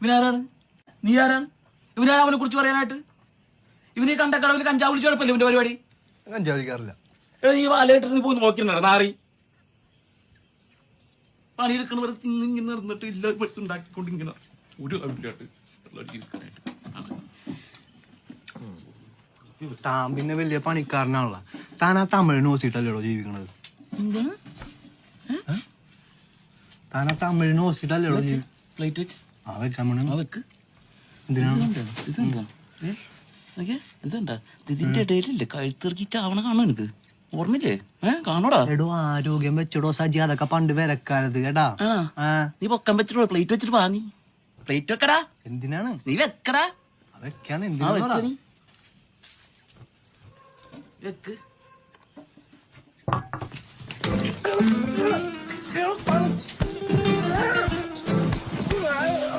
ഇവനാരാണ്? നീ ആരാണ്? ഇവനാണ് അവനെ കുറിച്ച് പറയാനായിട്ട്? ഇവന് കണ്ടക്കടവിൽ കഞ്ചാവ് വിളിച്ച് കുഴപ്പമില്ല ഇവന്റെ പരിപാടി. കഞ്ചാവ് വിളിക്കാറില്ല. നീ വാലയിട്ട് പോയി നോക്കിണ്ടാ നാറി പണിയെടുക്കണവരെ ഇങ്ങനെ നടന്നിട്ട് ഇല്ല ഉണ്ടാക്കിക്കൊണ്ട് ഇങ്ങനെ ഒരു അഭിപ്രായമായിട്ട് താൻ പിന്നെ വലിയ പണിക്കാരനാണല്ലോ. താൻ ആ തമിഴ് നോസിട്ടല്ലേടോ ജീവിക്കണത്? എന്താണ്? താൻ ആ തമിഴ് നോസിട്ടല്ലേടോ പ്ലേറ്റ് വെച്ച് വെക്കാൻ വെക്ക്. എന്തിനാണ്? ഇതെന്താ ഇതെന്താ ഇതിന്റെ ഇടയിലില്ലേ കഴുത്തിറക്കിട്ട് ആവണ കാണോ എനിക്ക് ഓർമ്മയില്ലേ? കാണോടാ. എടോ ആരോഗ്യം വെച്ചടോ സജി, അതൊക്കെ പണ്ട് വരക്കാലത് കേട്ടാ. നീ പൊക്കാൻ പറ്റോ? പ്ലേറ്റ് വെച്ചിട്ട് വാ. നീ പ്ലേറ്റ് വെക്കടാ. എന്തിനാണ്? നീ വെക്കടാ. വെക്കാണ്. വെക്ക്.